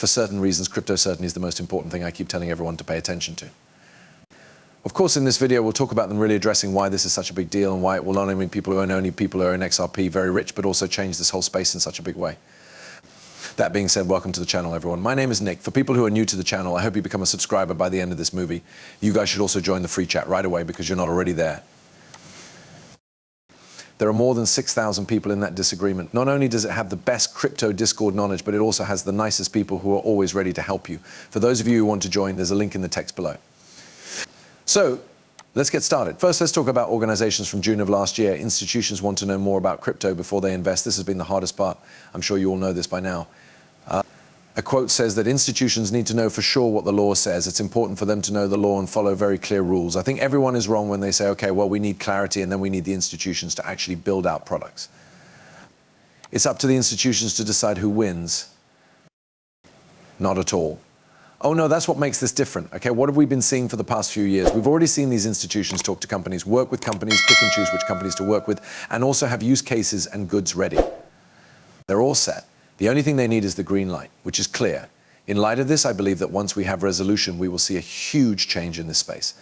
for certain reasons, crypto certainty is the most important thing I keep telling everyone to pay attention to. Of course, in this video, we'll talk about them really addressing why this is such a big deal and why it will not only make people who own only people who are in XRP very rich, but also change this whole space in such a big way. That being said, welcome to the channel, everyone. My name is Nick. For people who are new to the channel, I hope you become a subscriber by the end of this movie. You guys should also join the free chat right away because you're not already there. There are more than 6,000 people in that disagreement. Not only does it have the best crypto Discord knowledge, but it also has the nicest people who are always ready to help you. For those of you who want to join, there's a link in the text below. So let's get started. First, let's talk about organizations from June of last year. Institutions want to know more about crypto before they invest. This has been the hardest part. I'm sure you all know this by now. A quote says that institutions need to know for sure what the law says. It's important for them to know the law and follow very clear rules. I think everyone is wrong when they say, okay, well, we need clarity and then we need the institutions to actually build out products. It's up to the institutions to decide who wins. Not at all. Oh no, that's what makes this different. Okay, what have we been seeing for the past few years? We've already seen these institutions talk to companies, work with companies, pick and choose which companies to work with, and also have use cases and goods ready. They're all set. The only thing they need is the green light, which is clear. In light of this, I believe that once we have resolution, we will see a huge change in this space.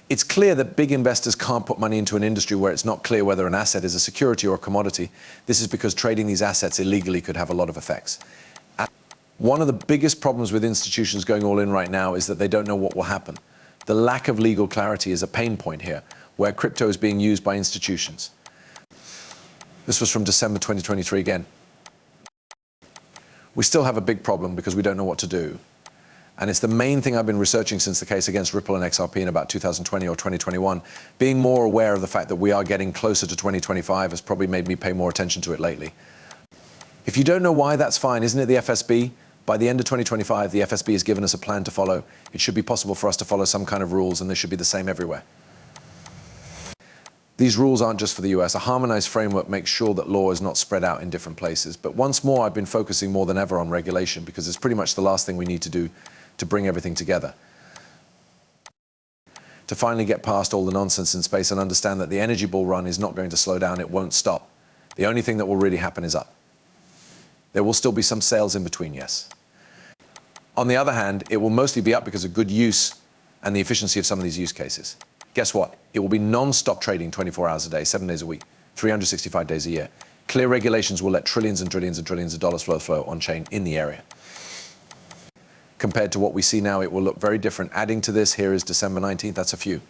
It's clear that big investors can't put money into an industry where it's not clear whether an asset is a security or a commodity. This is because trading these assets illegally could have a lot of effects. One of the biggest problems with institutions going all in right now is that they don't know what will happen. The lack of legal clarity is a pain point here, where crypto is being used by institutions. This was from December 2023 again. We still have a big problem because we don't know what to do. And it's the main thing I've been researching since the case against Ripple and XRP in about 2020 or 2021. Being more aware of the fact that we are getting closer to 2025 has probably made me pay more attention to it lately. If you don't know why, that's fine. Isn't it the FSB? By the end of 2025, the FSB has given us a plan to follow. It should be possible for us to follow some kind of rules, and they should be the same everywhere. These rules aren't just for the US. A harmonized framework makes sure that law is not spread out in different places. But once more, I've been focusing more than ever on regulation because it's pretty much the last thing we need to do to bring everything together. To finally get past all the nonsense in space and understand that the energy bull run is not going to slow down, it won't stop. The only thing that will really happen is up. There will still be some sales in between, yes. On the other hand, it will mostly be up because of good use and the efficiency of some of these use cases. Guess what? It will be non-stop trading 24 hours a day, 7 days a week, 365 days a year. Clear regulations will let trillions and trillions and trillions of dollars flow on-chain in the area. Compared to what we see now, it will look very different. Adding to this, here is December 19th, that's a few.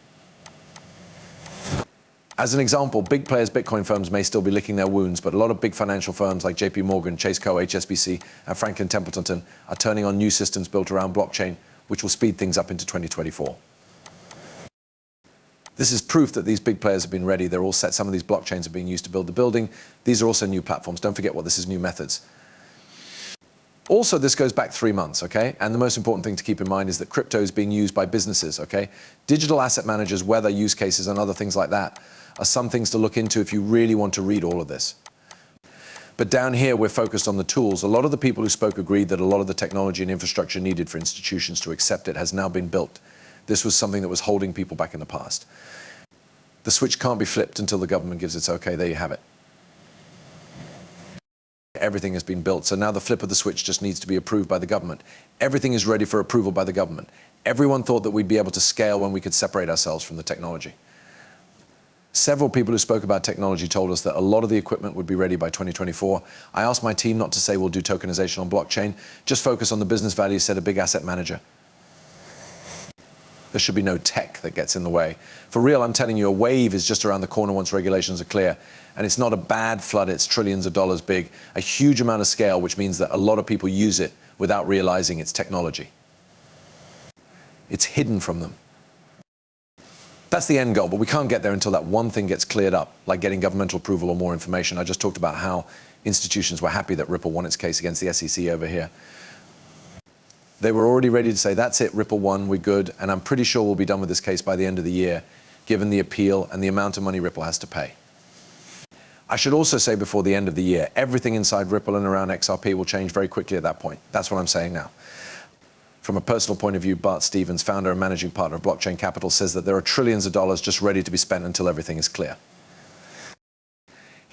As an example, big players, Bitcoin firms may still be licking their wounds, but a lot of big financial firms like JP Morgan, Chase Co., HSBC, and Franklin Templeton are turning on new systems built around blockchain, which will speed things up into 2024. This is proof that these big players have been ready. They're all set. Some of these blockchains are being used to build the building. These are also new platforms. Don't forget what this is, new methods. Also, this goes back 3 months, okay? And the most important thing to keep in mind is that crypto is being used by businesses, okay? Digital asset managers, weather use cases, and other things like that are some things to look into if you really want to read all of this. But down here, we're focused on the tools. A lot of the people who spoke agreed that a lot of the technology and infrastructure needed for institutions to accept it has now been built. This was something that was holding people back in the past. The switch can't be flipped until the government gives its okay. There you have it. Everything has been built, so now the flip of the switch just needs to be approved by the government. Everything is ready for approval by the government. Everyone thought that we'd be able to scale when we could separate ourselves from the technology. Several people who spoke about technology told us that a lot of the equipment would be ready by 2024. I asked my team not to say we'll do tokenization on blockchain, just focus on the business value, said a big asset manager. There should be no tech that gets in the way. For real, I'm telling you, a wave is just around the corner once regulations are clear. And it's not a bad flood, it's trillions of dollars big, a huge amount of scale, which means that a lot of people use it without realizing it's technology. It's hidden from them. That's the end goal, but we can't get there until that one thing gets cleared up, like getting governmental approval or more information. I just talked about how institutions were happy that Ripple won its case against the SEC over here. They were already ready to say, that's it, Ripple won, we're good, and I'm pretty sure we'll be done with this case by the end of the year, given the appeal and the amount of money Ripple has to pay. I should also say before the end of the year, everything inside Ripple and around XRP will change very quickly at that point. That's what I'm saying now. From a personal point of view, Bart Stevens, founder and managing partner of Blockchain Capital, says that there are trillions of dollars just ready to be spent until everything is clear.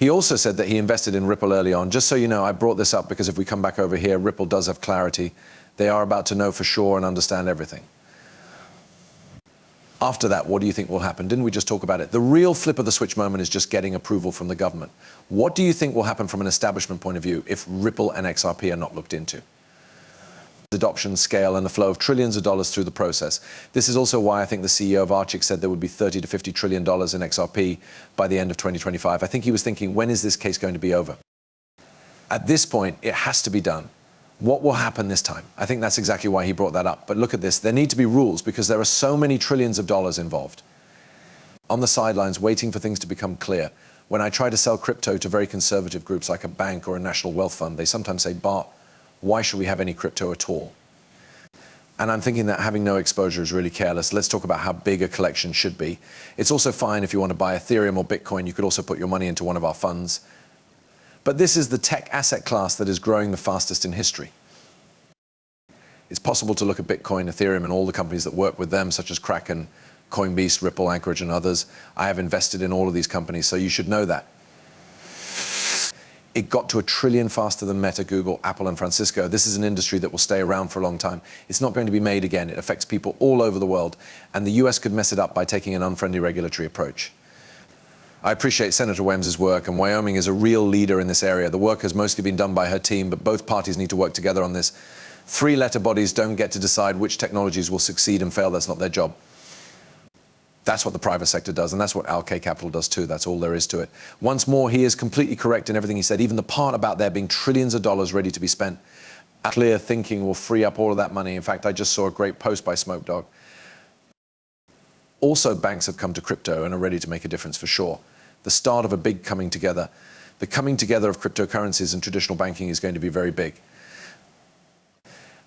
He also said that he invested in Ripple early on. Just so you know, I brought this up because if we come back over here, Ripple does have clarity. They are about to know for sure and understand everything. After that, what do you think will happen? Didn't we just talk about it? The real flip of the switch moment is just getting approval from the government. What do you think will happen from an establishment point of view if Ripple and XRP are not looked into? Adoption, scale, and the flow of trillions of dollars through the process. This is also why I think the CEO of Us.Thankx said there would be $30 to $50 trillion in XRP by the end of 2025. I think he was thinking, when is this case going to be over? At this point, it has to be done. What will happen this time? I think that's exactly why he brought that up. But look at this. There need to be rules because there are so many trillions of dollars involved. On the sidelines, waiting for things to become clear. When I try to sell crypto to very conservative groups like a bank or a national wealth fund, they sometimes say, Bart, why should we have any crypto at all? And I'm thinking that having no exposure is really careless. Let's talk about how big a collection should be. It's also fine if you want to buy Ethereum or Bitcoin. You could also put your money into one of our funds. But this is the tech asset class that is growing the fastest in history. It's possible to look at Bitcoin, Ethereum, and all the companies that work with them, such as Kraken, Coinbase, Ripple, Anchorage, and others. I have invested in all of these companies, so you should know that. It got to $1 trillion faster than Meta, Google, Apple, and Francisco. This is an industry that will stay around for a long time. It's not going to be made again. It affects people all over the world, and the US could mess it up by taking an unfriendly regulatory approach. I appreciate Senator Williams' work, and Wyoming is a real leader in this area. The work has mostly been done by her team, but both parties need to work together on this. Three-letter bodies don't get to decide which technologies will succeed and fail. That's not their job. That's what the private sector does, and that's what Alk Capital does too. That's all there is to it. Once more, he is completely correct in everything he said, even the part about there being trillions of dollars ready to be spent. Clear thinking will free up all of that money. In fact, I just saw a great post by Smoke Dog. Also, banks have come to crypto and are ready to make a difference for sure. The start of a big coming together. The coming together of cryptocurrencies and traditional banking is going to be very big.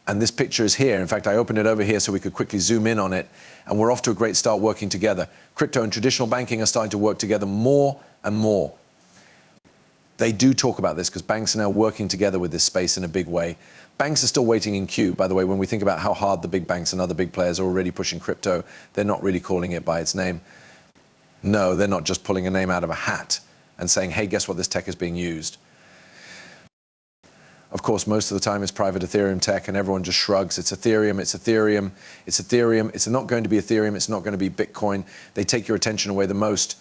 And this picture is here. In fact, I opened it over here so we could quickly zoom in on it. And we're off to a great start working together. Crypto and traditional banking are starting to work together more and more. They do talk about this because banks are now working together with this space in a big way. Banks are still waiting in queue. By the way, when we think about how hard the big banks and other big players are already pushing crypto, they're not really calling it by its name. No, they're not just pulling a name out of a hat and saying, hey, guess what, this tech is being used. Of course, most of the time it's private Ethereum tech and everyone just shrugs. It's Ethereum, it's Ethereum, it's Ethereum. It's not going to be Ethereum, it's not going to be Bitcoin. They take your attention away the most.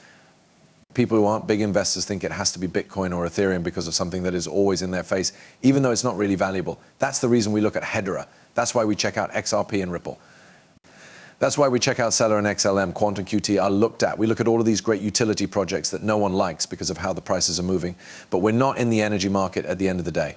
People who aren't big investors think it has to be Bitcoin or Ethereum because of something that is always in their face, even though it's not really valuable. That's the reason we look at Hedera. That's why we check out XRP and Ripple. That's why we check out Stellar and XLM, Quant and QT are looked at. We look at all of these great utility projects that no one likes because of how the prices are moving. But we're not in the energy market at the end of the day.